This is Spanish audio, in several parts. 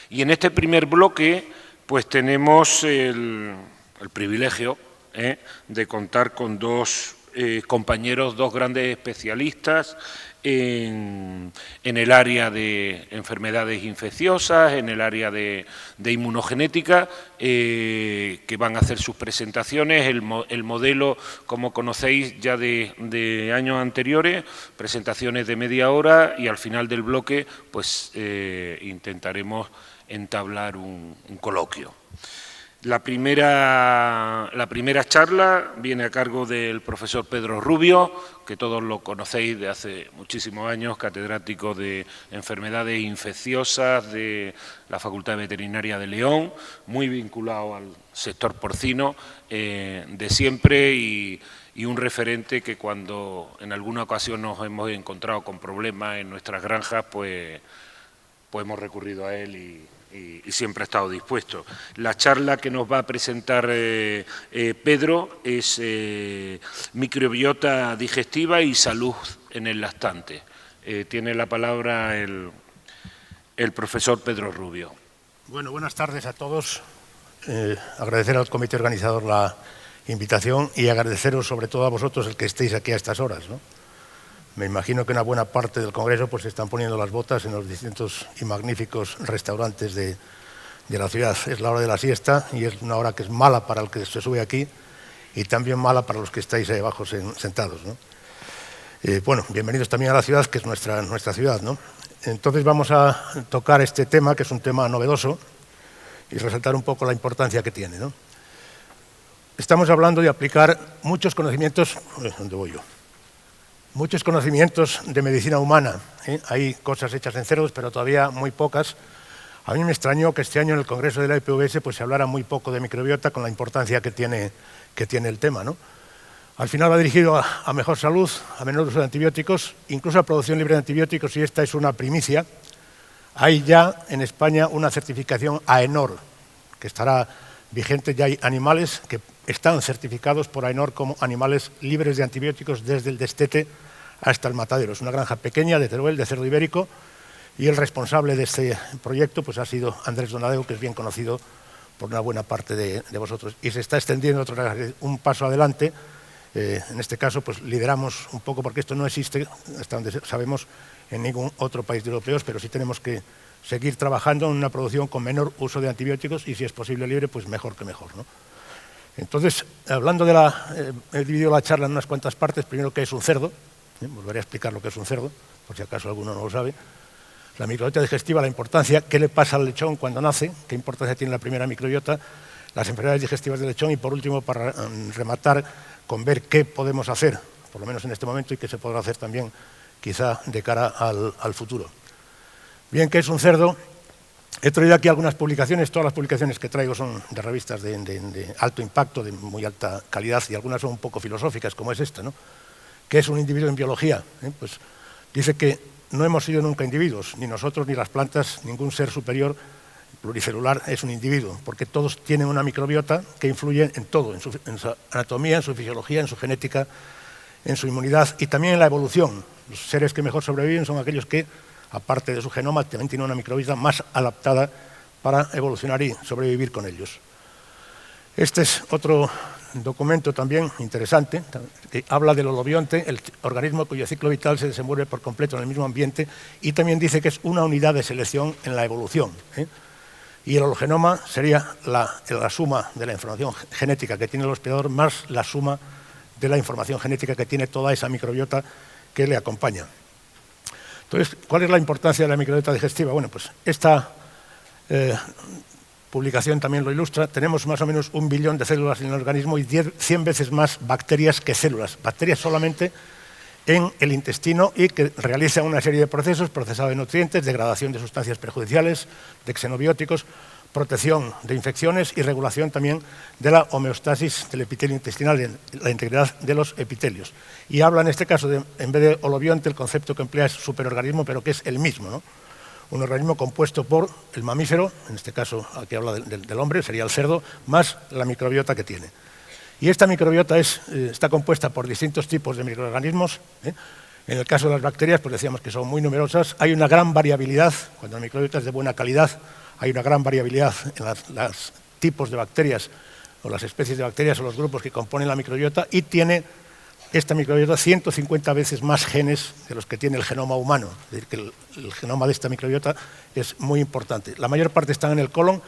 Y en este primer bloque, pues tenemos el privilegio de contar con dos compañeros, dos grandes especialistas en el área de enfermedades infecciosas, en el área de inmunogenética, que van a hacer sus presentaciones. El modelo, como conocéis ya de años anteriores, presentaciones de media hora, y al final del bloque pues intentaremos entablar un coloquio. La primera charla viene a cargo del profesor Pedro Rubio, que todos lo conocéis de hace muchísimos años, catedrático de enfermedades infecciosas de la Facultad de Veterinaria de León, muy vinculado al sector porcino de siempre y un referente que cuando en alguna ocasión nos hemos encontrado con problemas en nuestras granjas, pues hemos recurrido a él y siempre ha estado dispuesto. La charla que nos va a presentar Pedro es microbiota digestiva y salud en el lactante. Tiene la palabra el profesor Pedro Rubio. Bueno, buenas tardes a todos. Agradecer al comité organizador la invitación y agradeceros sobre todo a vosotros el que estéis aquí a estas horas, ¿no? Me imagino que una buena parte del Congreso pues se están poniendo las botas en los distintos y magníficos restaurantes de la ciudad. Es la hora de la siesta y es una hora que es mala para el que se sube aquí y también mala para los que estáis ahí abajo sentados, ¿no? Bueno, bienvenidos también a la ciudad, que es nuestra ciudad, ¿no? Entonces vamos a tocar este tema, que es un tema novedoso, y resaltar un poco la importancia que tiene, ¿no? Estamos hablando de aplicar muchos conocimientos... ¿Dónde voy yo? Muchos conocimientos de medicina humana. Hay cosas hechas en cerdos, pero todavía muy pocas. A mí me extrañó que este año en el Congreso de la IPVS pues, se hablara muy poco de microbiota, con la importancia que tiene el tema, ¿no? Al final va dirigido a mejor salud, a menor uso de antibióticos, incluso a producción libre de antibióticos, y esta es una primicia. Hay ya en España una certificación AENOR, que estará vigente. Ya hay animales que están certificados por AENOR como animales libres de antibióticos desde el destete hasta el matadero. Es una granja pequeña de Teruel, de cerdo ibérico, y el responsable de este proyecto pues, ha sido Andrés Donadeu, que es bien conocido por una buena parte de vosotros. Y se está extendiendo un paso adelante. En este caso pues, lideramos un poco, porque esto no existe, hasta donde sabemos, en ningún otro país europeo, pero sí tenemos que seguir trabajando en una producción con menor uso de antibióticos y, si es posible, libre, pues mejor que mejor, ¿no? Entonces, hablando he dividido la charla en unas cuantas partes. Primero, ¿qué es un cerdo? Volveré a explicar lo que es un cerdo, por si acaso alguno no lo sabe. La microbiota digestiva, la importancia, qué le pasa al lechón cuando nace, qué importancia tiene la primera microbiota, las enfermedades digestivas del lechón y, por último, para rematar, con ver qué podemos hacer, por lo menos en este momento, y qué se podrá hacer también, quizá, de cara al futuro. Bien, ¿qué es un cerdo? He traído aquí algunas publicaciones. Todas las publicaciones que traigo son de revistas de alto impacto, de muy alta calidad, y algunas son un poco filosóficas, como es esta, ¿no? ¿Qué es un individuo en biología? Pues dice que no hemos sido nunca individuos, ni nosotros ni las plantas. Ningún ser superior pluricelular es un individuo, porque todos tienen una microbiota que influye en todo, en su anatomía, en su fisiología, en su genética, en su inmunidad y también en la evolución. Los seres que mejor sobreviven son aquellos que, aparte de su genoma, también tienen una microbiota más adaptada para evolucionar y sobrevivir con ellos. Este es otro documento también interesante, que habla del holobionte, el organismo cuyo ciclo vital se desenvuelve por completo en el mismo ambiente, y también dice que es una unidad de selección en la evolución. Y el hologenoma sería la suma de la información genética que tiene el hospedador más la suma de la información genética que tiene toda esa microbiota que le acompaña. Entonces, ¿cuál es la importancia de la microbiota digestiva? Bueno, pues esta publicación también lo ilustra. Tenemos más o menos 1 billón de células en el organismo y 100 veces más bacterias que células. Bacterias solamente en el intestino, y que realizan una serie de procesos: procesado de nutrientes, degradación de sustancias perjudiciales, de xenobióticos, protección de infecciones y regulación también de la homeostasis del epitelio intestinal, la integridad de los epitelios. Y habla en este caso, en vez de holobionte, el concepto que emplea es superorganismo, pero que es el mismo, ¿no? Un organismo compuesto por el mamífero, en este caso aquí habla del hombre, sería el cerdo, más la microbiota que tiene. Y esta microbiota está compuesta por distintos tipos de microorganismos, En el caso de las bacterias, pues decíamos que son muy numerosas. Hay una gran variabilidad, cuando la microbiota es de buena calidad, hay una gran variabilidad en los tipos de bacterias o las especies de bacterias o los grupos que componen la microbiota, y tiene esta microbiota 150 veces más genes de los que tiene el genoma humano. Es decir, que el genoma de esta microbiota es muy importante. La mayor parte están en el colon,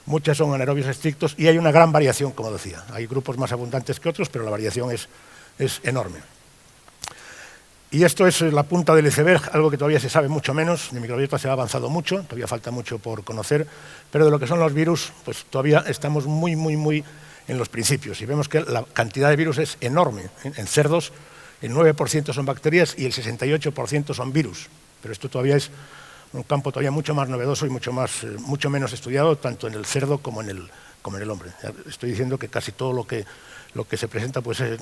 muchas son anaerobios estrictos y hay una gran variación, como decía. Hay grupos más abundantes que otros, pero la variación es enorme. Y esto es la punta del iceberg, algo que todavía se sabe mucho menos. De microbiota se ha avanzado mucho, todavía falta mucho por conocer, pero de lo que son los virus, pues todavía estamos muy en los principios. Y vemos que la cantidad de virus es enorme. En cerdos, el 9% son bacterias y el 68% son virus. Pero esto todavía es un campo todavía mucho más novedoso y mucho menos estudiado, tanto en el cerdo como en el hombre. Estoy diciendo que casi todo lo que se presenta pues es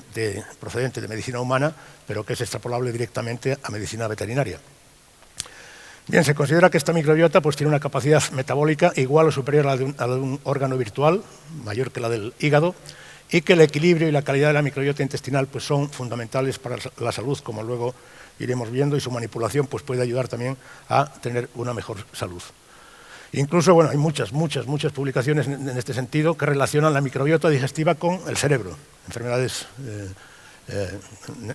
procedente de medicina humana, pero que es extrapolable directamente a medicina veterinaria. Bien, se considera que esta microbiota pues, tiene una capacidad metabólica igual o superior a la de un órgano virtual, mayor que la del hígado, y que el equilibrio y la calidad de la microbiota intestinal pues, son fundamentales para la salud, como luego iremos viendo, y su manipulación pues, puede ayudar también a tener una mejor salud. Incluso, bueno, hay muchas publicaciones en este sentido que relacionan la microbiota digestiva con el cerebro, enfermedades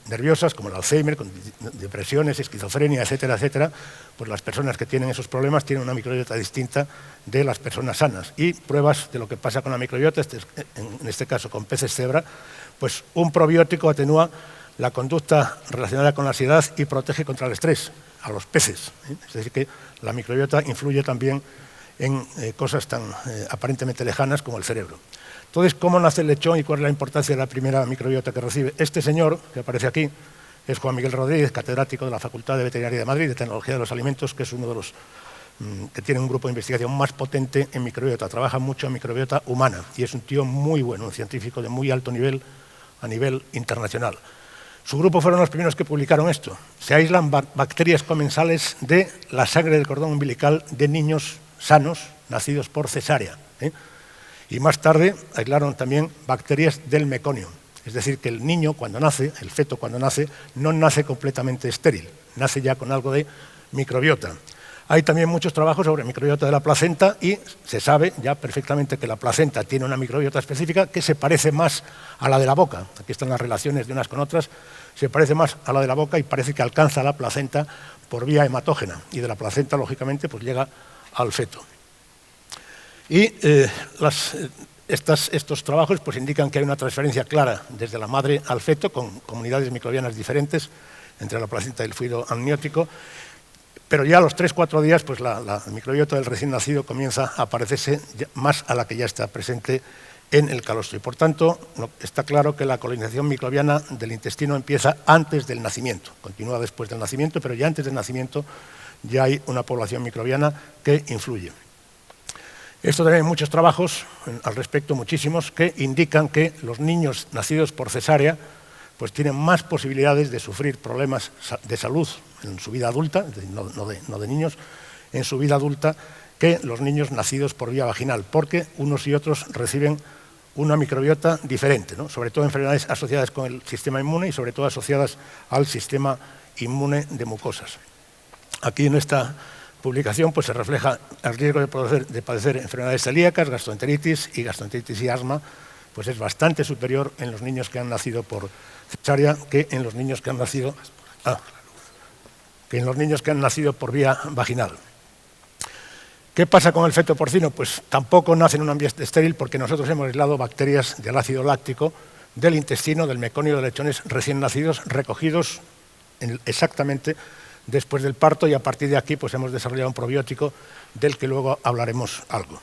nerviosas como el Alzheimer, con depresiones, esquizofrenia, etcétera, etcétera. Pues las personas que tienen esos problemas tienen una microbiota distinta de las personas sanas. Y pruebas de lo que pasa con la microbiota, en este caso con peces cebra, pues un probiótico atenúa la conducta relacionada con la ansiedad y protege contra el estrés a los peces. Es decir, que la microbiota influye también en cosas tan aparentemente lejanas como el cerebro. Entonces, ¿cómo nace el lechón y cuál es la importancia de la primera microbiota que recibe? Este señor, que aparece aquí, es Juan Miguel Rodríguez, catedrático de la Facultad de Veterinaria de Madrid, de Tecnología de los Alimentos, que es uno de los que tiene un grupo de investigación más potente en microbiota. Trabaja mucho en microbiota humana y es un tío muy bueno, un científico de muy alto nivel a nivel internacional. Su grupo fueron los primeros que publicaron esto. Se aíslan bacterias comensales de la sangre del cordón umbilical de niños sanos nacidos por cesárea. Y más tarde aislaron también bacterias del meconio. Es decir, que el niño cuando nace, el feto cuando nace, no nace completamente estéril, nace ya con algo de microbiota. Hay también muchos trabajos sobre microbiota de la placenta y se sabe ya perfectamente que la placenta tiene una microbiota específica que se parece más a la de la boca. Aquí están las relaciones de unas con otras. Se parece más a la de la boca y parece que alcanza la placenta por vía hematógena. Y de la placenta, lógicamente, pues llega al feto. Y estos trabajos pues, indican que hay una transferencia clara desde la madre al feto con comunidades microbianas diferentes entre la placenta y el fluido amniótico. Pero ya a los 3-4 días pues la microbiota del recién nacido comienza a parecerse más a la que ya está presente en el calostro. Y por tanto, está claro que la colonización microbiana del intestino empieza antes del nacimiento. Continúa después del nacimiento, pero ya antes del nacimiento ya hay una población microbiana que influye. Esto también hay muchos trabajos al respecto, muchísimos, que indican que los niños nacidos por cesárea pues tienen más posibilidades de sufrir problemas de salud en su vida adulta, no de niños, en su vida adulta, que los niños nacidos por vía vaginal, porque unos y otros reciben una microbiota diferente, ¿no? Sobre todo enfermedades asociadas con el sistema inmune y sobre todo asociadas al sistema inmune de mucosas. Aquí en esta publicación pues, se refleja el riesgo de padecer enfermedades celíacas, gastroenteritis y asma, pues es bastante superior en los niños que han nacido por cesárea que en los niños que han nacido por vía vaginal. ¿Qué pasa con el feto porcino? Pues tampoco nace en un ambiente estéril porque nosotros hemos aislado bacterias del ácido láctico del intestino, del meconio de lechones recién nacidos, recogidos exactamente después del parto, y a partir de aquí pues hemos desarrollado un probiótico del que luego hablaremos algo.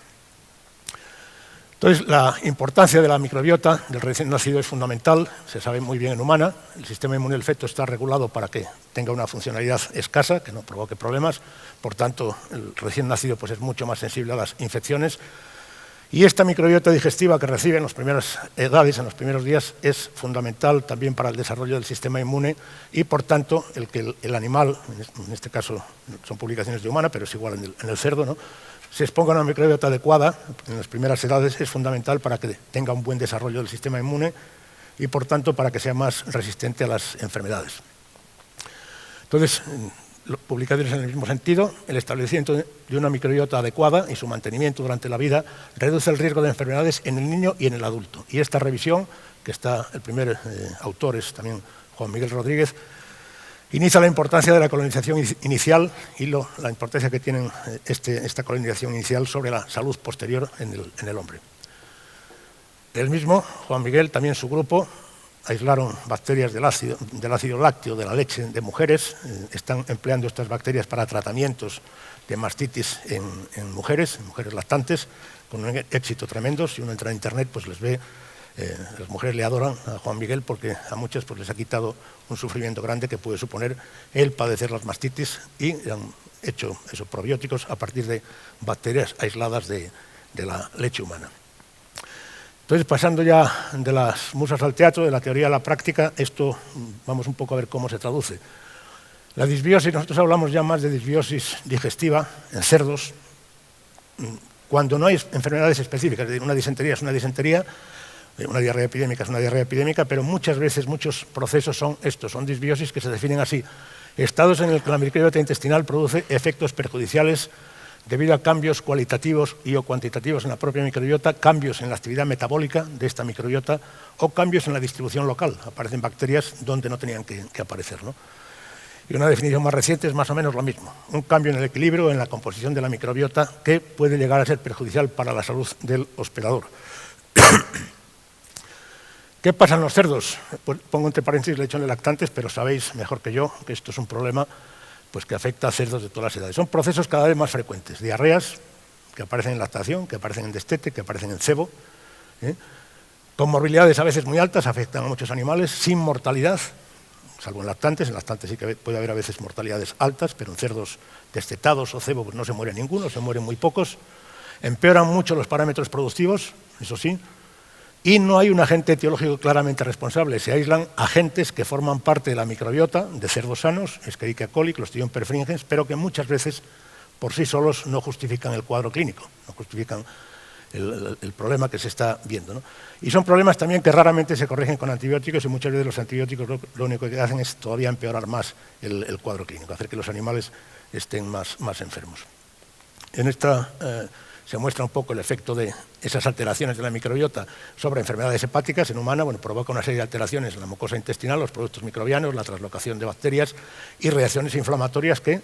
Entonces, la importancia de la microbiota del recién nacido es fundamental, se sabe muy bien en humana. El sistema inmune del feto está regulado para que tenga una funcionalidad escasa, que no provoque problemas. Por tanto, el recién nacido pues, es mucho más sensible a las infecciones. Y esta microbiota digestiva que recibe en las primeras edades, en los primeros días, es fundamental también para el desarrollo del sistema inmune y, por tanto, el que el animal, en este caso son publicaciones de humana, pero es igual en el cerdo, ¿no?, se exponga a una microbiota adecuada en las primeras edades es fundamental para que tenga un buen desarrollo del sistema inmune y, por tanto, para que sea más resistente a las enfermedades. Entonces, publicaciones en el mismo sentido, el establecimiento de una microbiota adecuada y su mantenimiento durante la vida reduce el riesgo de enfermedades en el niño y en el adulto. Y esta revisión, que está el primer autor es también Juan Miguel Rodríguez, inicia la importancia de la colonización inicial y la importancia que tiene esta colonización inicial sobre la salud posterior en el hombre. El mismo, Juan Miguel, también su grupo, aislaron bacterias del ácido lácteo de la leche de mujeres, están empleando estas bacterias para tratamientos de mastitis en mujeres lactantes, con un éxito tremendo. Si uno entra en internet, pues les ve, las mujeres le adoran a Juan Miguel porque a muchas pues, les ha quitado un sufrimiento grande que puede suponer el padecer las mastitis, y han hecho esos probióticos a partir de bacterias aisladas de la leche humana. Entonces, pasando ya de las musas al teatro, de la teoría a la práctica, esto vamos un poco a ver cómo se traduce. La disbiosis, nosotros hablamos ya más de disbiosis digestiva en cerdos, cuando no hay enfermedades específicas, es decir, una disentería es una disentería, una diarrea epidémica es una diarrea epidémica, pero muchas veces muchos procesos son estos, son disbiosis que se definen así: estados en los que la microbiota intestinal produce efectos perjudiciales debido a cambios cualitativos y o cuantitativos en la propia microbiota, cambios en la actividad metabólica de esta microbiota o cambios en la distribución local. Aparecen bacterias donde no tenían que aparecer, ¿no? Y una definición más reciente es más o menos lo mismo: un cambio en el equilibrio, en la composición de la microbiota, que puede llegar a ser perjudicial para la salud del hospedador. ¿Qué pasa en los cerdos? Pues pongo entre paréntesis lechones lactantes, pero sabéis mejor que yo que esto es un problema pues, que afecta a cerdos de todas las edades. Son procesos cada vez más frecuentes: diarreas que aparecen en lactación, que aparecen en destete, que aparecen en cebo, con morbilidades a veces muy altas, afectan a muchos animales, sin mortalidad, salvo en lactantes sí que puede haber a veces mortalidades altas, pero en cerdos destetados o cebo pues no se muere ninguno, se mueren muy pocos. Empeoran mucho los parámetros productivos, eso sí, y no hay un agente etiológico claramente responsable. Se aíslan agentes que forman parte de la microbiota de cerdos sanos, Escherichia coli, Clostridium perfringens, pero que muchas veces por sí solos no justifican el cuadro clínico, no justifican el problema que se está viendo, ¿no? Y son problemas también que raramente se corrigen con antibióticos, y muchas veces los antibióticos lo único que hacen es todavía empeorar más el cuadro clínico, hacer que los animales estén más enfermos. En esta se muestra un poco el efecto de esas alteraciones de la microbiota sobre enfermedades hepáticas en humana. Bueno, provoca una serie de alteraciones en la mucosa intestinal, los productos microbianos, la translocación de bacterias y reacciones inflamatorias que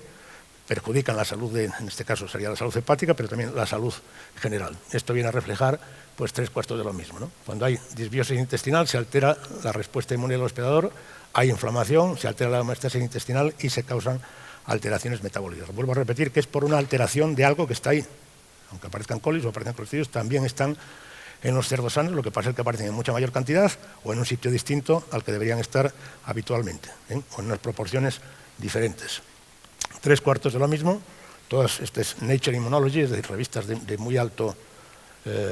perjudican la salud, en este caso sería la salud hepática, pero también la salud general. Esto viene a reflejar pues 3/4 de lo mismo, ¿no? Cuando hay disbiosis intestinal se altera la respuesta inmune del hospedador, hay inflamación, se altera la homeostasis intestinal y se causan alteraciones metabólicas. Vuelvo a repetir que es por una alteración de algo que está ahí. Aunque aparezcan colis o aparezcan clostridios, también están en los cerdos sanos, lo que pasa es que aparecen en mucha mayor cantidad o en un sitio distinto al que deberían estar habitualmente, o en unas proporciones diferentes. 3/4 de lo mismo, todas estas Nature Immunology, es decir, revistas de muy alto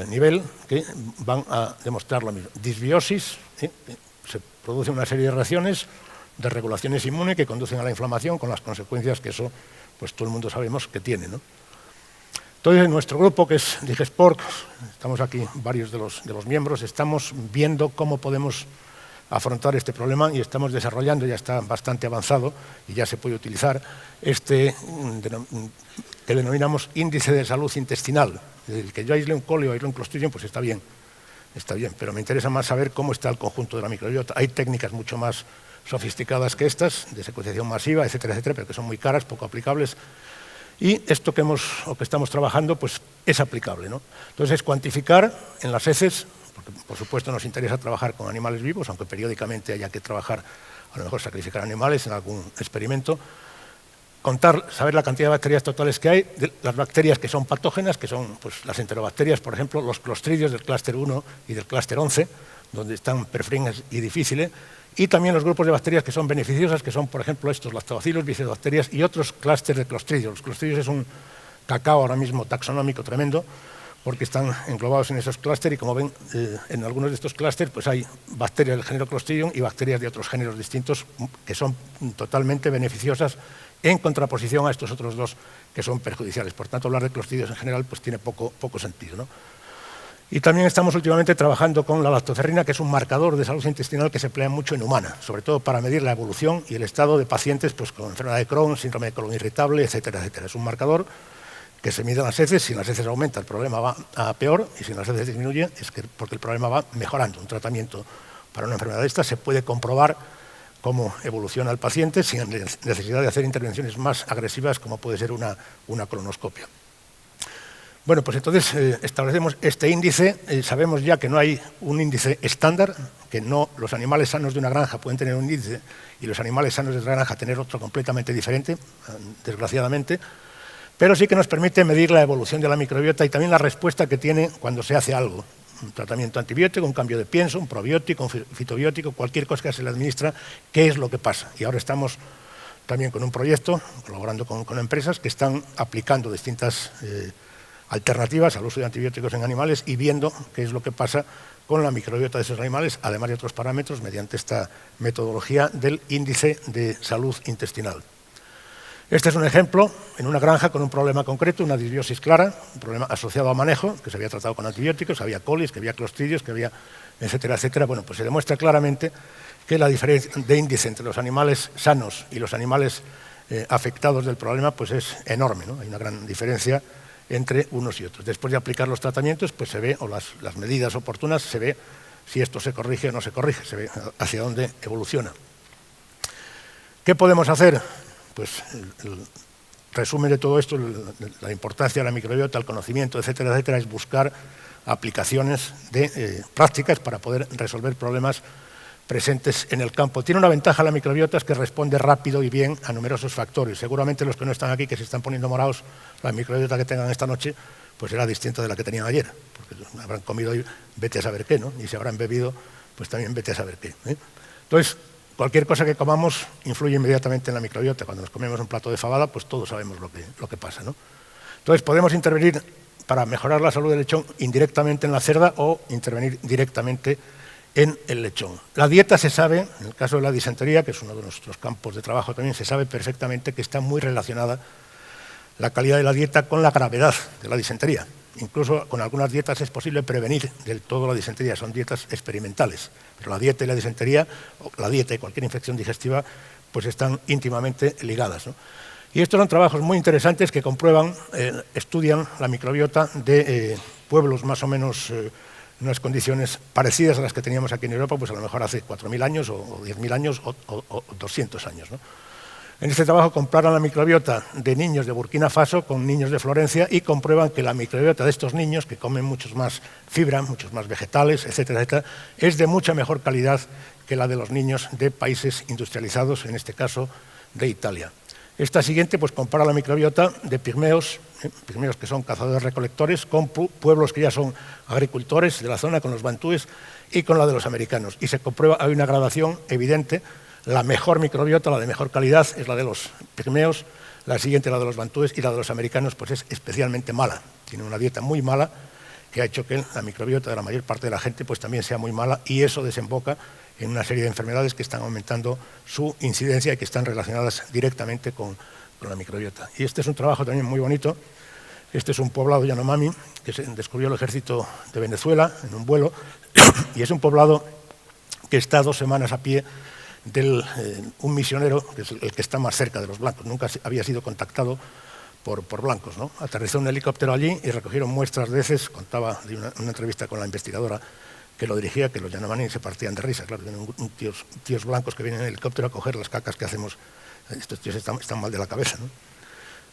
nivel, que van a demostrar lo mismo. Disbiosis, se produce una serie de reacciones, de regulaciones inmunes que conducen a la inflamación, con las consecuencias que eso, pues todo el mundo sabemos que tiene, ¿no? Entonces, en nuestro grupo, que es Digesport, estamos aquí varios de los miembros, estamos viendo cómo podemos afrontar este problema y estamos desarrollando, ya está bastante avanzado y ya se puede utilizar, que denominamos índice de salud intestinal. El que yo aísle un coli o aísle un clostridium, pues está bien, pero me interesa más saber cómo está el conjunto de la microbiota. Hay técnicas mucho más sofisticadas que estas, de secuenciación masiva, etcétera, pero que son muy caras, poco aplicables. Y esto que estamos trabajando pues, es aplicable, ¿no? Entonces, es cuantificar en las heces, porque por supuesto nos interesa trabajar con animales vivos, aunque periódicamente haya que trabajar, a lo mejor sacrificar animales en algún experimento, saber la cantidad de bacterias totales que hay, las bacterias que son patógenas, que son pues, las enterobacterias, por ejemplo, los clostridios del clúster 1 y del clúster 11, donde están perfringens y difficile, y también los grupos de bacterias que son beneficiosas, que son, por ejemplo, estos lactobacillus, bifidobacterias y otros clústeres de clostridios. Los clostridios es un cacao ahora mismo taxonómico tremendo, porque están englobados en esos clústeres y, como ven, en algunos de estos clústeres pues hay bacterias del género Clostridium y bacterias de otros géneros distintos que son totalmente beneficiosas en contraposición a estos otros dos que son perjudiciales. Por tanto, hablar de clostridios en general pues tiene poco sentido, ¿no? Y también estamos últimamente trabajando con la lactoferrina, que es un marcador de salud intestinal que se emplea mucho en humana, sobre todo para medir la evolución y el estado de pacientes pues, con enfermedad de Crohn, síndrome de colon irritable, etcétera, etcétera. Es un marcador que se mide en las heces. Si las heces aumentan, el problema va a peor, y si las heces disminuyen, es porque el problema va mejorando. Un tratamiento para una enfermedad de esta se puede comprobar cómo evoluciona el paciente sin necesidad de hacer intervenciones más agresivas, como puede ser una colonoscopia. Bueno, pues entonces establecemos este índice. Sabemos ya que no hay un índice estándar, que no los animales sanos de una granja pueden tener un índice y los animales sanos de otra granja tener otro completamente diferente, desgraciadamente, pero sí que nos permite medir la evolución de la microbiota y también la respuesta que tiene cuando se hace algo. Un tratamiento antibiótico, un cambio de pienso, un probiótico, un fitobiótico, cualquier cosa que se le administra, qué es lo que pasa. Y ahora estamos también con un proyecto, colaborando con empresas que están aplicando distintas alternativas al uso de antibióticos en animales y viendo qué es lo que pasa con la microbiota de esos animales, además de otros parámetros, mediante esta metodología del índice de salud intestinal. Este es un ejemplo en una granja con un problema concreto, una disbiosis clara, un problema asociado a manejo, que se había tratado con antibióticos, había colis, que había clostridios, que había etcétera, etcétera. Bueno, pues se demuestra claramente que la diferencia de índice entre los animales sanos y los animales afectados del problema pues es enorme, ¿no? Hay una gran diferencia entre unos y otros. Después de aplicar los tratamientos, pues se ve, o las medidas oportunas, se ve si esto se corrige o no se corrige, se ve hacia dónde evoluciona. ¿Qué podemos hacer? Pues el resumen de todo esto, la importancia de la microbiota, el conocimiento, etcétera, etcétera, es buscar aplicaciones de prácticas para poder resolver problemas presentes en el campo. Tiene una ventaja la microbiota, es que responde rápido y bien a numerosos factores. Seguramente los que no están aquí, que se están poniendo morados, la microbiota que tengan esta noche, pues será distinta de la que tenían ayer, porque habrán comido hoy, vete a saber qué, ¿no? Y si habrán bebido, pues también vete a saber qué, ¿eh? Entonces, cualquier cosa que comamos influye inmediatamente en la microbiota. Cuando nos comemos un plato de fabada, pues todos sabemos lo que pasa, ¿no? Entonces, podemos intervenir para mejorar la salud del lechón indirectamente en la cerda o intervenir directamente en el lechón. La dieta se sabe, en el caso de la disentería, que es uno de nuestros campos de trabajo también, se sabe perfectamente que está muy relacionada la calidad de la dieta con la gravedad de la disentería. Incluso con algunas dietas es posible prevenir del todo la disentería, son dietas experimentales. Pero la dieta y la disentería, o la dieta y cualquier infección digestiva, pues están íntimamente ligadas, ¿no? Y estos son trabajos muy interesantes que comprueban, estudian la microbiota de pueblos más o menos unas condiciones parecidas a las que teníamos aquí en Europa, pues a lo mejor hace 4.000 años o 10.000 años o 200 años, ¿no? En este trabajo comparan la microbiota de niños de Burkina Faso con niños de Florencia y comprueban que la microbiota de estos niños, que comen muchos más fibra, muchos más vegetales, etcétera, etcétera, es de mucha mejor calidad que la de los niños de países industrializados, en este caso de Italia. Esta siguiente pues compara la microbiota de pigmeos, pigmeos que son cazadores-recolectores, con pueblos que ya son agricultores de la zona, con los bantúes, y con la de los americanos. Y se comprueba, hay una gradación evidente. La mejor microbiota, la de mejor calidad, es la de los pigmeos, la siguiente la de los bantúes, y la de los americanos pues es especialmente mala. Tiene una dieta muy mala que ha hecho que la microbiota de la mayor parte de la gente pues también sea muy mala, y eso desemboca en una serie de enfermedades que están aumentando su incidencia y que están relacionadas directamente con la microbiota. Y este es un trabajo también muy bonito. Este es un poblado Yanomami que se descubrió el ejército de Venezuela en un vuelo, y es un poblado que está 2 semanas a pie de un misionero, que es el que está más cerca de los blancos. Nunca había sido contactado por blancos, ¿no? Aterrizó un helicóptero allí y recogieron muestras de heces. Contaba de una entrevista con la investigadora que lo dirigía, que los Yanomami se partían de risa. Claro, tienen tíos blancos que vienen en el helicóptero a coger las cacas que hacemos. Estos tíos están mal de la cabeza, ¿no?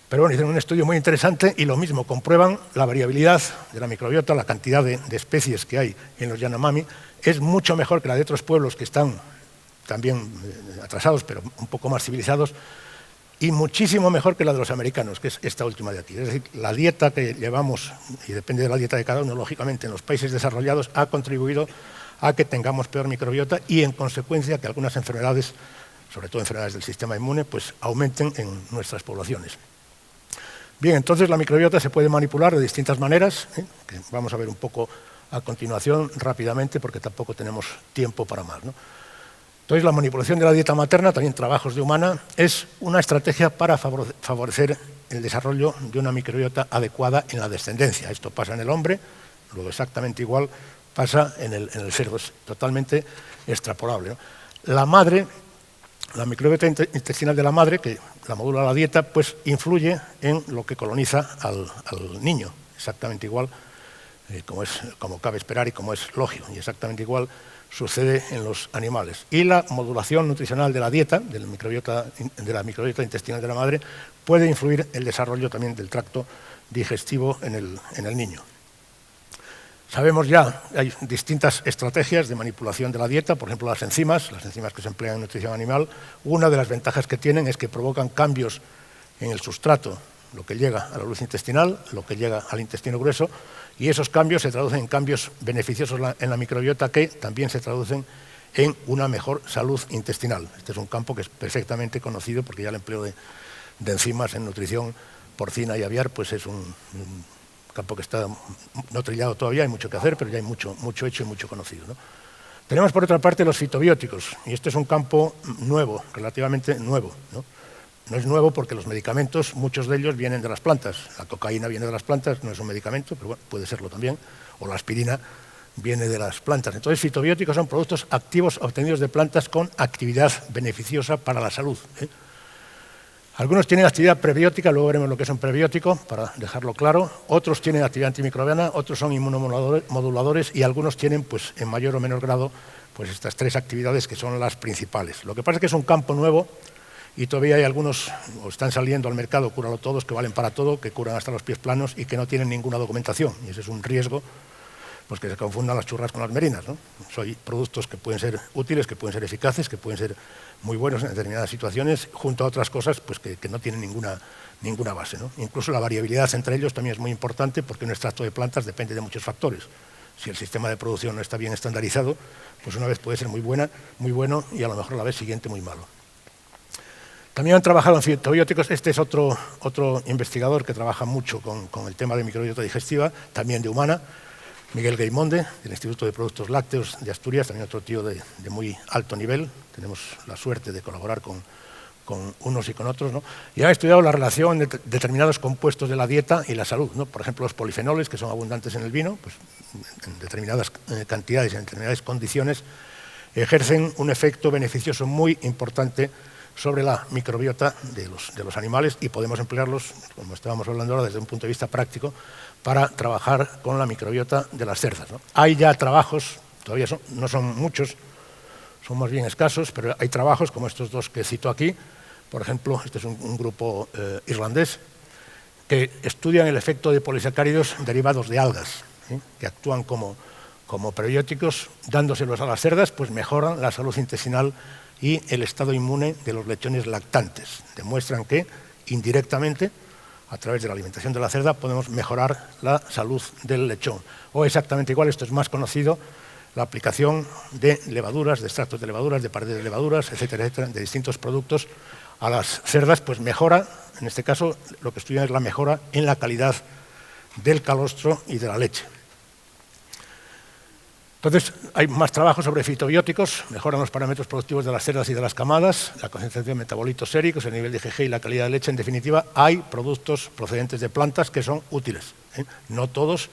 Pero bueno, hicieron un estudio muy interesante y lo mismo, comprueban la variabilidad de la microbiota, la cantidad de especies que hay en los Yanomami es mucho mejor que la de otros pueblos que están también atrasados, pero un poco más civilizados, y muchísimo mejor que la de los americanos, que es esta última de aquí. Es decir, la dieta que llevamos, y depende de la dieta de cada uno, lógicamente, en los países desarrollados, ha contribuido a que tengamos peor microbiota y, en consecuencia, que algunas enfermedades, sobre todo enfermedades del sistema inmune, pues aumenten en nuestras poblaciones. Bien, entonces la microbiota se puede manipular de distintas maneras, que vamos a ver un poco a continuación rápidamente, porque tampoco tenemos tiempo para más, ¿no? Entonces, la manipulación de la dieta materna, también trabajos de humana, es una estrategia para favorecer el desarrollo de una microbiota adecuada en la descendencia. Esto pasa en el hombre, Lo exactamente igual pasa en el cerdo, es totalmente extrapolable, ¿no? La madre, la microbiota intestinal de la madre, que la modula la dieta, pues influye en lo que coloniza al niño, exactamente igual, como cabe esperar y como es lógico, y exactamente igual sucede en los animales. Y la modulación nutricional de la dieta, de la microbiota intestinal de la madre, puede influir en el desarrollo también del tracto digestivo en el niño. Sabemos ya, hay distintas estrategias de manipulación de la dieta, por ejemplo las enzimas que se emplean en nutrición animal. Una de las ventajas que tienen es que provocan cambios en el sustrato, lo que llega a la luz intestinal, lo que llega al intestino grueso, y esos cambios se traducen en cambios beneficiosos en la microbiota que también se traducen en una mejor salud intestinal. Este es un campo que es perfectamente conocido porque ya el empleo de enzimas en nutrición porcina y aviar pues es un campo que está no trillado todavía, hay mucho que hacer, pero ya hay mucho hecho y mucho conocido, ¿no? Tenemos por otra parte los fitobióticos, y este es un campo nuevo, relativamente nuevo, ¿no? No es nuevo porque los medicamentos, muchos de ellos vienen de las plantas. La cocaína viene de las plantas, no es un medicamento, pero bueno, puede serlo también, o la aspirina viene de las plantas. Entonces, fitobióticos son productos activos obtenidos de plantas con actividad beneficiosa para la salud, ¿eh? Algunos tienen actividad prebiótica, luego veremos lo que es un prebiótico, para dejarlo claro. Otros tienen actividad antimicrobiana, otros son inmunomoduladores y algunos tienen, pues, en mayor o menor grado, pues, estas tres actividades que son las principales. Lo que pasa es que es un campo nuevo y todavía hay algunos, o están saliendo al mercado, cúralo todos, que valen para todo, que curan hasta los pies planos y que no tienen ninguna documentación. Y ese es un riesgo, pues, que se confundan las churras con las merinas, ¿no? Son productos que pueden ser útiles, que pueden ser eficaces, que pueden ser muy buenos en determinadas situaciones, junto a otras cosas pues, que no tienen ninguna base, ¿no? Incluso la variabilidad entre ellos también es muy importante porque un extracto de plantas depende de muchos factores. Si el sistema de producción no está bien estandarizado, pues una vez puede ser muy bueno y a lo mejor la vez siguiente muy malo. También han trabajado en fitobióticos. Este es otro investigador que trabaja mucho con el tema de microbiota digestiva, también de humana, Miguel Gaimonde, del Instituto de Productos Lácteos de Asturias, también otro tío de muy alto nivel. Tenemos la suerte de colaborar con unos y con otros, ¿no? Y han estudiado la relación de determinados compuestos de la dieta y la salud, ¿no? Por ejemplo, los polifenoles, que son abundantes en el vino, pues, en determinadas cantidades y en determinadas condiciones, ejercen un efecto beneficioso muy importante sobre la microbiota de los animales y podemos emplearlos, como estábamos hablando ahora, desde un punto de vista práctico, para trabajar con la microbiota de las cerdas, ¿no? Hay ya trabajos, todavía no son muchos, son más bien escasos, pero hay trabajos como estos dos que cito aquí. Por ejemplo, este es un grupo irlandés que estudian el efecto de polisacáridos derivados de algas, ¿sí? Que actúan como prebióticos, dándoselos a las cerdas, pues mejoran la salud intestinal y el estado inmune de los lechones lactantes. Demuestran que indirectamente, a través de la alimentación de la cerda, podemos mejorar la salud del lechón. O exactamente igual, esto es más conocido, la aplicación de levaduras, de extractos de levaduras, de paredes de levaduras, etcétera, etcétera, de distintos productos a las cerdas, pues mejora, en este caso lo que estudian es la mejora en la calidad del calostro y de la leche. Entonces, hay más trabajos sobre fitobióticos, mejoran los parámetros productivos de las cerdas y de las camadas, la concentración de metabolitos séricos, el nivel de IgG y la calidad de leche. En definitiva, hay productos procedentes de plantas que son útiles, ¿eh? No todos,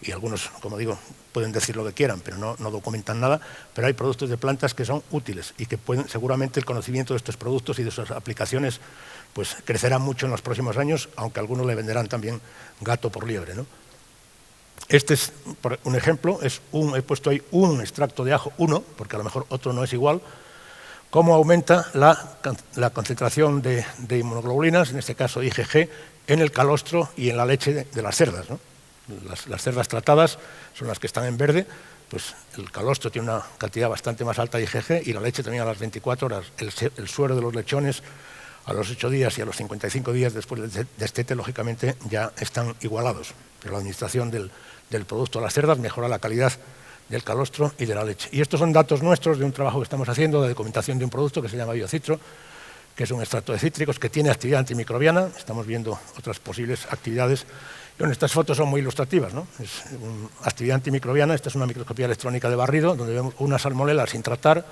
y algunos, como digo, pueden decir lo que quieran, pero no documentan nada, pero hay productos de plantas que son útiles y que pueden, seguramente el conocimiento de estos productos y de sus aplicaciones pues crecerá mucho en los próximos años, aunque algunos le venderán también gato por liebre, ¿no? Este es un ejemplo, he puesto ahí un extracto de ajo, uno, porque a lo mejor otro no es igual, cómo aumenta la concentración de inmunoglobulinas, en este caso IgG, en el calostro y en la leche de las cerdas, ¿no? Las cerdas tratadas son las que están en verde, pues el calostro tiene una cantidad bastante más alta de IgG y la leche también a las 24 horas. El suero de los lechones a los 8 días y a los 55 días después del destete, lógicamente, ya están igualados. Pero la administración del producto a las cerdas mejora la calidad del calostro y de la leche. Y estos son datos nuestros de un trabajo que estamos haciendo de documentación de un producto que se llama Biocitro, que es un extracto de cítricos que tiene actividad antimicrobiana. Estamos viendo otras posibles actividades. Y bueno, estas fotos son muy ilustrativas, ¿no? Es actividad antimicrobiana. Esta es una microscopía electrónica de barrido, donde vemos una salmonela sin tratar,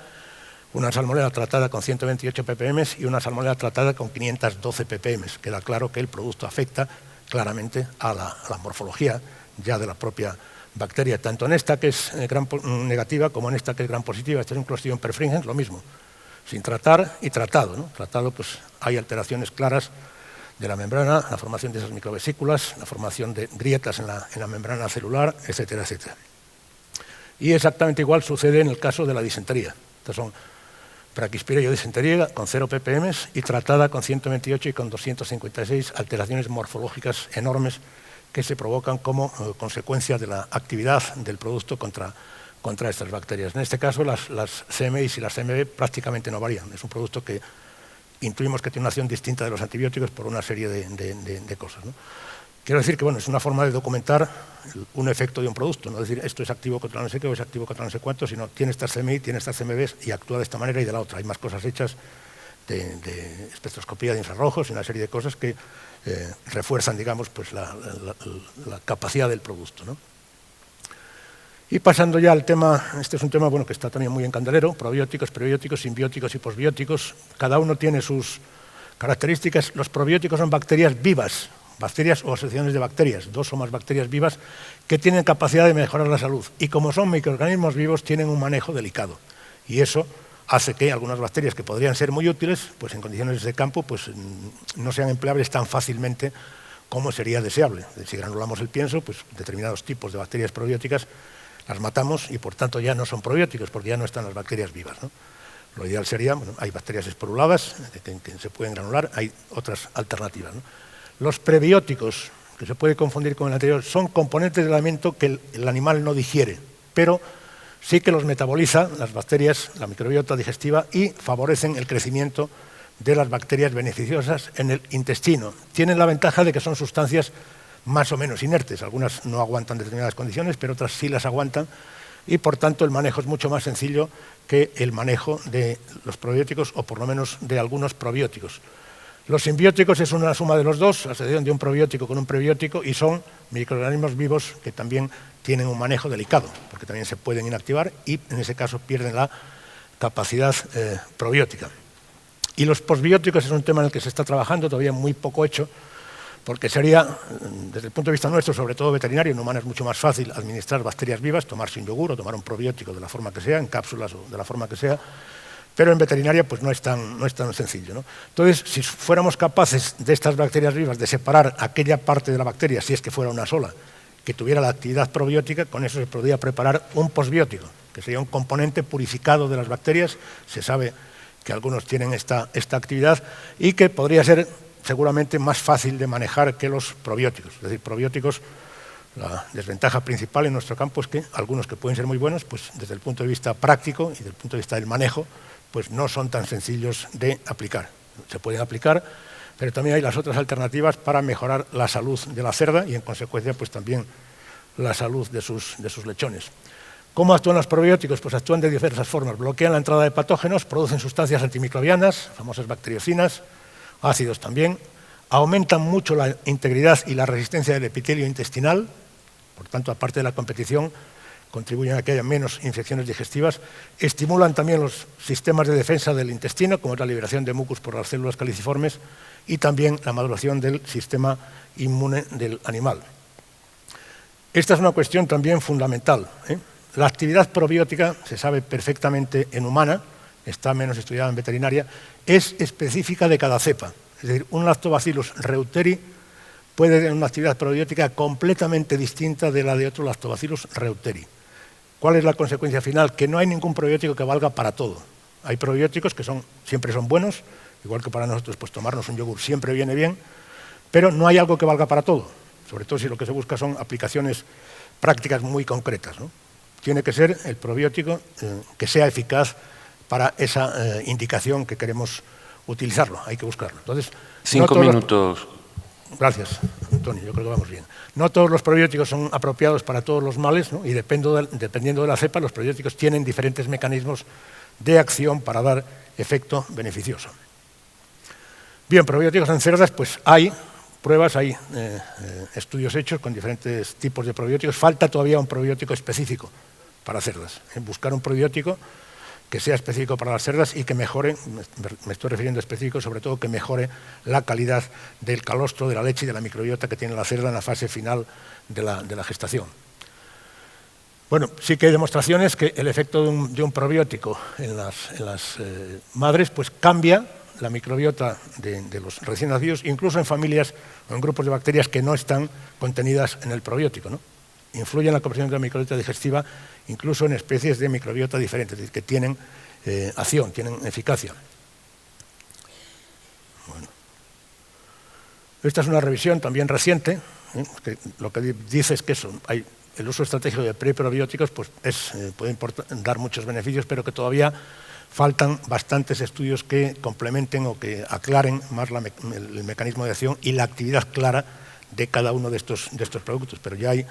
una salmonela tratada con 128 ppm y una salmonela tratada con 512 ppm. Queda claro que el producto afecta claramente a la morfología ya de la propia bacteria, tanto en esta que es gram negativa como en esta que es gram positiva. Este es un Clostridium perfringens, lo mismo, sin tratar y tratado, ¿no? Tratado, pues hay alteraciones claras de la membrana, la formación de esas microvesículas, la formación de grietas en la membrana celular, etcétera, etcétera. Y exactamente igual sucede en el caso de la disentería. Estas son braquispiria disentería con 0 ppm y tratada con 128 y con 256 alteraciones morfológicas enormes que se provocan como consecuencia de la actividad del producto contra estas bacterias. En este caso, las CMI y las CMB prácticamente no varían. Es un producto que intuimos que tiene una acción distinta de los antibióticos por una serie de cosas, ¿no? Quiero decir que bueno, es una forma de documentar un efecto de un producto, no decir esto es activo contra no sé qué o es activo contra no sé cuánto, sino tiene estas CMI, tiene estas CMBs y actúa de esta manera y de la otra. Hay más cosas hechas de espectroscopía de infrarrojos y una serie de cosas que refuerzan, digamos, pues la capacidad del producto, ¿no? Y pasando ya al tema, este es un tema bueno, que está también muy en candelero, probióticos, prebióticos, simbióticos y posbióticos. Cada uno tiene sus características. Los probióticos son bacterias vivas, bacterias o asociaciones de bacterias, 2 o más bacterias vivas que tienen capacidad de mejorar la salud. Y como son microorganismos vivos, tienen un manejo delicado. Y eso hace que algunas bacterias que podrían ser muy útiles, pues en condiciones de campo, pues no sean empleables tan fácilmente como sería deseable. Si granulamos el pienso, pues determinados tipos de bacterias probióticas las matamos y por tanto ya no son probióticos porque ya no están las bacterias vivas, ¿no? Lo ideal sería, bueno, hay bacterias esporuladas que se pueden granular, hay otras alternativas, ¿no? Los prebióticos, que se puede confundir con el anterior, son componentes del alimento que el animal no digiere, pero sí que los metaboliza las bacterias, la microbiota digestiva, y favorecen el crecimiento de las bacterias beneficiosas en el intestino. Tienen la ventaja de que son sustancias más o menos inertes, algunas no aguantan determinadas condiciones, pero otras sí las aguantan, y por tanto el manejo es mucho más sencillo que el manejo de los probióticos, o por lo menos de algunos probióticos. Los simbióticos es una suma de los dos, la asociación de un probiótico con un prebiótico, y son microorganismos vivos que también tienen un manejo delicado, porque también se pueden inactivar y en ese caso pierden la capacidad probiótica. Y los posbióticos es un tema en el que se está trabajando, todavía muy poco hecho, porque sería, desde el punto de vista nuestro, sobre todo veterinario, en humano es mucho más fácil administrar bacterias vivas, tomarse un yogur o tomar un probiótico de la forma que sea, en cápsulas o de la forma que sea, pero en veterinaria pues no es tan sencillo, ¿no? Entonces, si fuéramos capaces de estas bacterias vivas de separar aquella parte de la bacteria, si es que fuera una sola, que tuviera la actividad probiótica, con eso se podría preparar un posbiótico, que sería un componente purificado de las bacterias. Se sabe que algunos tienen esta actividad y que podría ser seguramente más fácil de manejar que los probióticos. Es decir, probióticos, la desventaja principal en nuestro campo es que algunos que pueden ser muy buenos, pues desde el punto de vista práctico y desde el punto de vista del manejo, pues no son tan sencillos de aplicar. Se pueden aplicar, pero también hay las otras alternativas para mejorar la salud de la cerda y en consecuencia pues también la salud de sus lechones. ¿Cómo actúan los probióticos? Pues actúan de diversas formas. Bloquean la entrada de patógenos, producen sustancias antimicrobianas, famosas bacteriocinas, ácidos también, aumentan mucho la integridad y la resistencia del epitelio intestinal, por tanto, aparte de la competición, contribuyen a que haya menos infecciones digestivas, estimulan también los sistemas de defensa del intestino, como es la liberación de mucus por las células caliciformes, y también la maduración del sistema inmune del animal. Esta es una cuestión también fundamental, ¿eh? La actividad probiótica, se sabe perfectamente en humana, está menos estudiada en veterinaria, es específica de cada cepa. Es decir, un Lactobacillus reuteri puede tener una actividad probiótica completamente distinta de la de otro Lactobacillus reuteri. ¿Cuál es la consecuencia final? Que no hay ningún probiótico que valga para todo. Hay probióticos que siempre son buenos, igual que para nosotros pues tomarnos un yogur siempre viene bien, pero no hay algo que valga para todo, sobre todo si lo que se busca son aplicaciones prácticas muy concretas, ¿no? Tiene que ser el probiótico que sea eficaz para esa indicación que queremos utilizarlo, hay que buscarlo. Entonces, 5 minutos. Gracias, Antonio, yo creo que vamos bien. No todos los probióticos son apropiados para todos los males, ¿no? Y dependiendo de la cepa, los probióticos tienen diferentes mecanismos de acción para dar efecto beneficioso. Bien, probióticos en cerdas, pues hay pruebas, hay estudios hechos con diferentes tipos de probióticos. Falta todavía un probiótico específico para cerdas. Buscar un probiótico que sea específico para las cerdas y que mejore, me estoy refiriendo a específico, sobre todo que mejore la calidad del calostro, de la leche y de la microbiota que tiene la cerda en la fase final de la gestación. Bueno, sí que hay demostraciones que el efecto de un probiótico en las madres pues cambia la microbiota de los recién nacidos, incluso en familias o en grupos de bacterias que no están contenidas en el probiótico, ¿no? Influye en la composición de la microbiota digestiva, incluso en especies de microbiota diferentes, es decir, que tienen acción, tienen eficacia. Bueno. Esta es una revisión también reciente, que lo que dice es que el uso estratégico de preprobióticos pues puede dar muchos beneficios, pero que todavía faltan bastantes estudios que complementen o que aclaren más el mecanismo de acción y la actividad clara de cada uno de estos productos. Pero ya hay,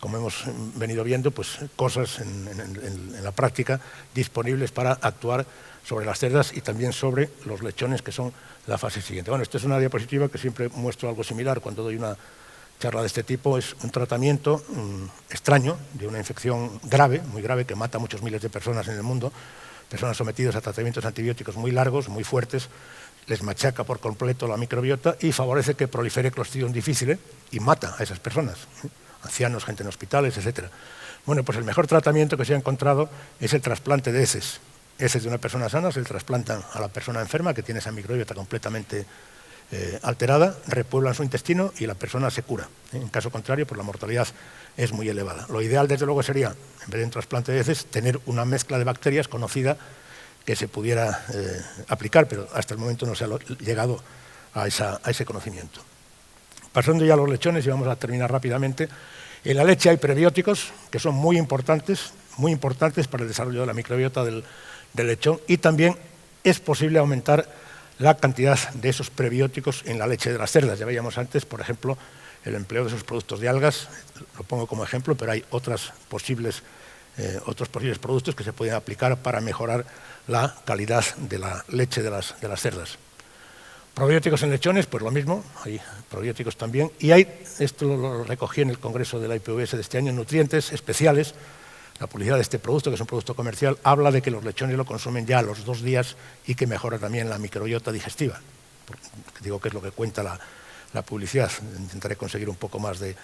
como hemos venido viendo, pues cosas en la práctica disponibles para actuar sobre las cerdas y también sobre los lechones, que son la fase siguiente. Bueno, esta es una diapositiva que siempre muestro algo similar cuando doy una charla de este tipo. Es un tratamiento extraño de una infección grave, muy grave, que mata a muchos miles de personas en el mundo, personas sometidas a tratamientos antibióticos muy largos, muy fuertes, les machaca por completo la microbiota y favorece que prolifere Clostridium difficile y mata a esas personas, ancianos, gente en hospitales, etc. Bueno, pues el mejor tratamiento que se ha encontrado es el trasplante de heces. Heces de una persona sana se le trasplantan a la persona enferma que tiene esa microbiota completamente alterada, repueblan su intestino y la persona se cura. En caso contrario, pues la mortalidad es muy elevada. Lo ideal, desde luego, sería, en vez de un trasplante de heces, tener una mezcla de bacterias conocida que se pudiera aplicar, pero hasta el momento no se ha llegado a ese conocimiento. Pasando ya a los lechones, y vamos a terminar rápidamente, en la leche hay prebióticos que son muy importantes para el desarrollo de la microbiota del lechón, y también es posible aumentar la cantidad de esos prebióticos en la leche de las cerdas. Ya veíamos antes, por ejemplo, el empleo de esos productos de algas, lo pongo como ejemplo, pero hay otros posibles productos que se pueden aplicar para mejorar la calidad de la leche de las cerdas. Probióticos en lechones, pues lo mismo, hay probióticos también, y esto lo recogí en el Congreso de la IPVS de este año, nutrientes especiales. La publicidad de este producto, que es un producto comercial, habla de que los lechones lo consumen ya a los 2 días y que mejora también la microbiota digestiva. Digo que es lo que cuenta la publicidad. Intentaré conseguir un poco más de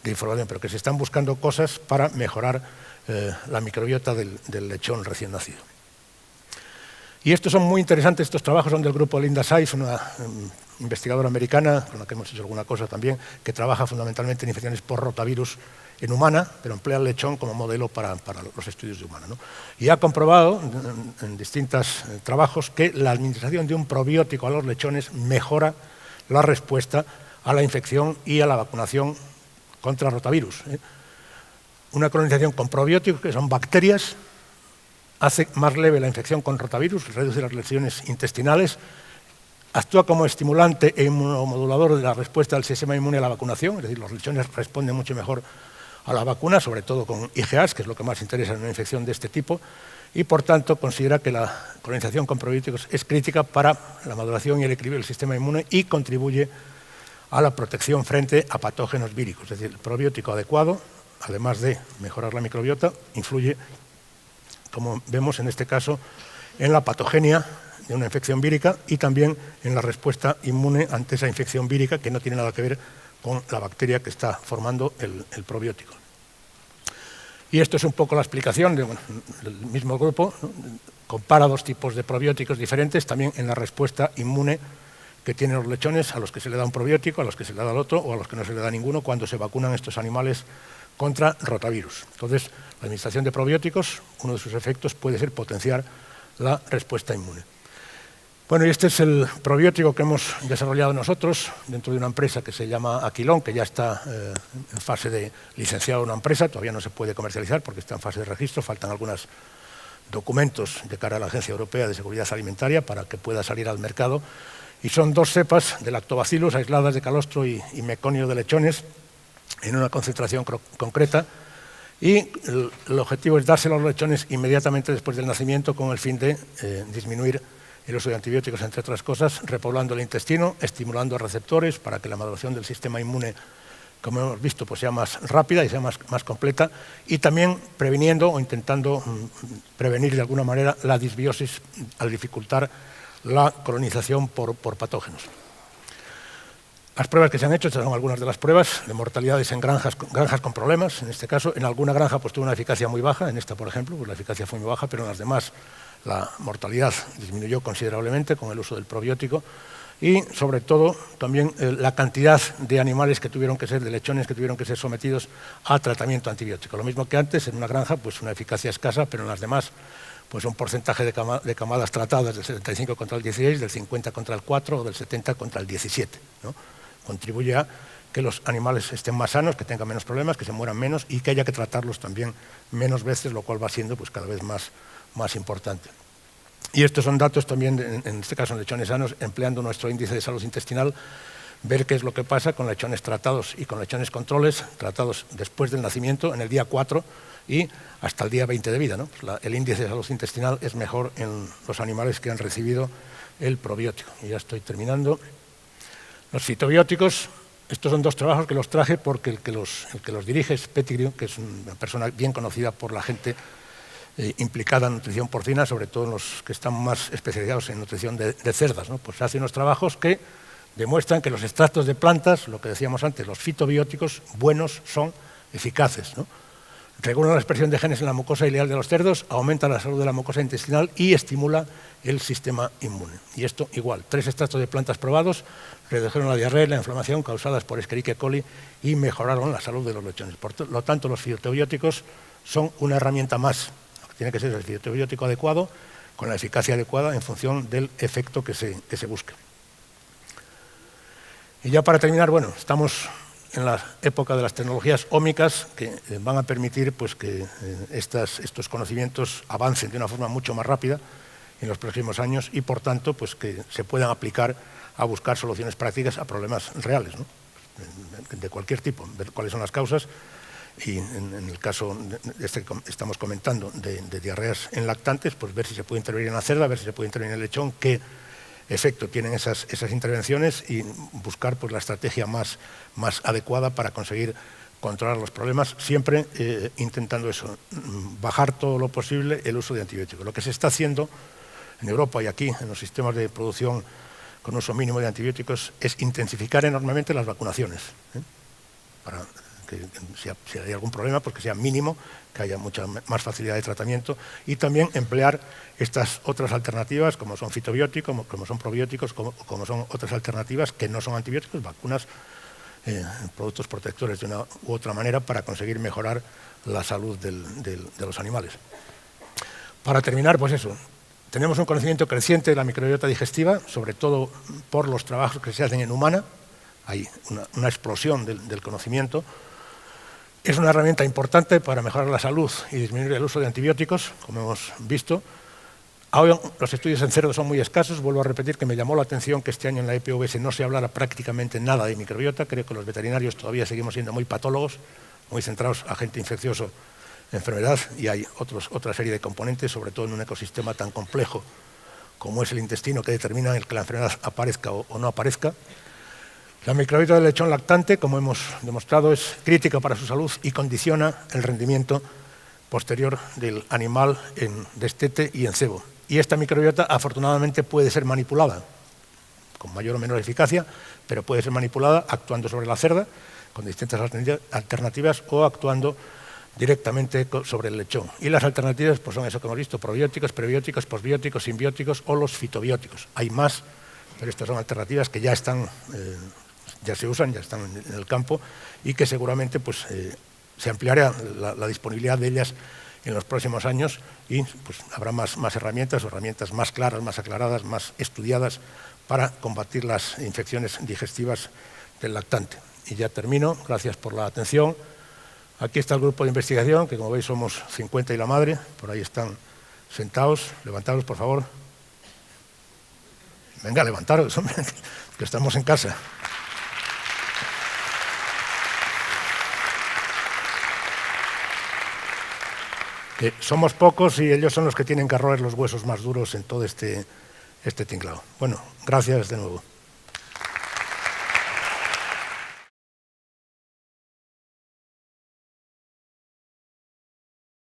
información, pero que se están buscando cosas para mejorar la microbiota del lechón recién nacido. Y estos son muy interesantes, estos trabajos son del grupo Linda Sais, una investigadora americana, con la que hemos hecho alguna cosa también, que trabaja fundamentalmente en infecciones por rotavirus en humana, pero emplea el lechón como modelo para los estudios de humana, ¿no? Y ha comprobado en distintos trabajos que la administración de un probiótico a los lechones mejora la respuesta a la infección y a la vacunación contra rotavirus. Una colonización con probióticos, que son bacterias, hace más leve la infección con rotavirus, reduce las lesiones intestinales, actúa como estimulante e inmunomodulador de la respuesta del sistema inmune a la vacunación, es decir, los lechones responden mucho mejor a la vacuna, sobre todo con IgAs, que es lo que más interesa en una infección de este tipo, y por tanto considera que la colonización con probióticos es crítica para la maduración y el equilibrio del sistema inmune y contribuye a la protección frente a patógenos víricos. Es decir, el probiótico adecuado, además de mejorar la microbiota, influye, como vemos en este caso, en la patogenia de una infección vírica y también en la respuesta inmune ante esa infección vírica, que no tiene nada que ver con la bacteria que está formando el probiótico. Y esto es un poco la explicación del mismo grupo, ¿no? Compara 2 tipos de probióticos diferentes, también en la respuesta inmune que tienen los lechones, a los que se le da un probiótico, a los que se le da el otro o a los que no se le da ninguno cuando se vacunan estos animales contra rotavirus. Entonces, la administración de probióticos, uno de sus efectos puede ser potenciar la respuesta inmune. Bueno, y este es el probiótico que hemos desarrollado nosotros dentro de una empresa que se llama Aquilón, que ya está en fase de licenciado una empresa, todavía no se puede comercializar porque está en fase de registro, faltan algunos documentos de cara a la Agencia Europea de Seguridad Alimentaria para que pueda salir al mercado, y son 2 cepas de lactobacillus aisladas de calostro y meconio de lechones en una concentración concreta, y el objetivo es dárselo a los lechones inmediatamente después del nacimiento con el fin de disminuir el uso de antibióticos, entre otras cosas, repoblando el intestino, estimulando receptores para que la maduración del sistema inmune, como hemos visto, pues sea más rápida y sea más completa, y también previniendo o intentando prevenir de alguna manera la disbiosis al dificultar la colonización por patógenos. Las pruebas que se han hecho, estas son algunas de las pruebas de mortalidades en granjas con problemas. En este caso, en alguna granja pues, tuvo una eficacia muy baja, en esta, por ejemplo, pues, la eficacia fue muy baja, pero en las demás la mortalidad disminuyó considerablemente con el uso del probiótico y, sobre todo, también la cantidad de animales que tuvieron que ser, de lechones que tuvieron que ser sometidos a tratamiento antibiótico. Lo mismo que antes, en una granja, pues una eficacia escasa, pero en las demás, pues un porcentaje de camadas tratadas del 75 contra el 16, del 50 contra el 4 o del 70 contra el 17, ¿no? Contribuye a que los animales estén más sanos, que tengan menos problemas, que se mueran menos y que haya que tratarlos también menos veces, lo cual va siendo pues, cada vez más importante. Y estos son datos también, en este caso en lechones sanos, empleando nuestro índice de salud intestinal, ver qué es lo que pasa con lechones tratados y con lechones controles, tratados después del nacimiento, en el día 4 y hasta el día 20 de vida, ¿no? Pues el índice de salud intestinal es mejor en los animales que han recibido el probiótico. Y ya estoy terminando. Los fitobióticos, estos son dos trabajos que los traje porque el que los dirige es Pettigrew, que es una persona bien conocida por la gente implicada en nutrición porcina, sobre todo los que están más especializados en nutrición de cerdas, ¿no? Pues hace unos trabajos que demuestran que los extractos de plantas, lo que decíamos antes, los fitobióticos buenos son eficaces, ¿no? Regulan la expresión de genes en la mucosa ileal de los cerdos, aumenta la salud de la mucosa intestinal y estimula el sistema inmune. Y esto igual, 3 extractos de plantas probados redujeron la diarrea y la inflamación causadas por Escherichia coli y mejoraron la salud de los lechones. Por lo tanto, los fitobióticos son una herramienta más. Tiene que ser el fitobiótico adecuado, con la eficacia adecuada en función del efecto que se busque. Y ya para terminar, bueno, estamos en la época de las tecnologías ómicas que van a permitir pues, que estos conocimientos avancen de una forma mucho más rápida en los próximos años y, por tanto, pues, que se puedan aplicar a buscar soluciones prácticas a problemas reales, ¿no? De cualquier tipo, ver cuáles son las causas y en el caso este que estamos comentando de diarreas en lactantes, pues ver si se puede intervenir en la cerda, ver si se puede intervenir en el lechón, qué efecto tienen esas intervenciones y buscar pues, la estrategia más adecuada para conseguir controlar los problemas, siempre intentando eso, bajar todo lo posible el uso de antibióticos. Lo que se está haciendo en Europa y aquí, en los sistemas de producción con uso mínimo de antibióticos, es intensificar enormemente las vacunaciones, para que si hay algún problema, pues que sea mínimo, que haya mucha más facilidad de tratamiento y también emplear estas otras alternativas como son fitobióticos, como son probióticos, como son otras alternativas que no son antibióticos, vacunas, productos protectores de una u otra manera para conseguir mejorar la salud de los animales. Para terminar, pues eso, tenemos un conocimiento creciente de la microbiota digestiva, sobre todo por los trabajos que se hacen en humana, hay una explosión del conocimiento. Es una herramienta importante para mejorar la salud y disminuir el uso de antibióticos, como hemos visto. Ahora los estudios en cerdos son muy escasos. Vuelvo a repetir que me llamó la atención que este año en la EPVS no se hablara prácticamente nada de microbiota. Creo que los veterinarios todavía seguimos siendo muy patólogos, muy centrados a agente infeccioso, enfermedad, y hay otra serie de componentes, sobre todo en un ecosistema tan complejo como es el intestino, que determina el que la enfermedad aparezca o no aparezca. La microbiota del lechón lactante, como hemos demostrado, es crítica para su salud y condiciona el rendimiento posterior del animal en destete y en cebo. Y esta microbiota, afortunadamente, puede ser manipulada, con mayor o menor eficacia, pero puede ser manipulada actuando sobre la cerda, con distintas alternativas, o actuando directamente sobre el lechón. Y las alternativas pues, son eso que hemos visto, probióticos, prebióticos, posbióticos, simbióticos o los fitobióticos. Hay más, pero estas son alternativas que ya están... ya se usan, ya están en el campo y que seguramente pues, se ampliará la disponibilidad de ellas en los próximos años y pues, habrá más herramientas, o herramientas más claras, más aclaradas, más estudiadas para combatir las infecciones digestivas del lactante. Y ya termino, gracias por la atención. Aquí está el grupo de investigación, que como veis somos 50 y la madre, por ahí están sentados, levantaros por favor. Venga, levantaros, hombre, que estamos en casa. Que somos pocos y ellos son los que tienen que roer los huesos más duros en todo este tinglado. Bueno, gracias de nuevo.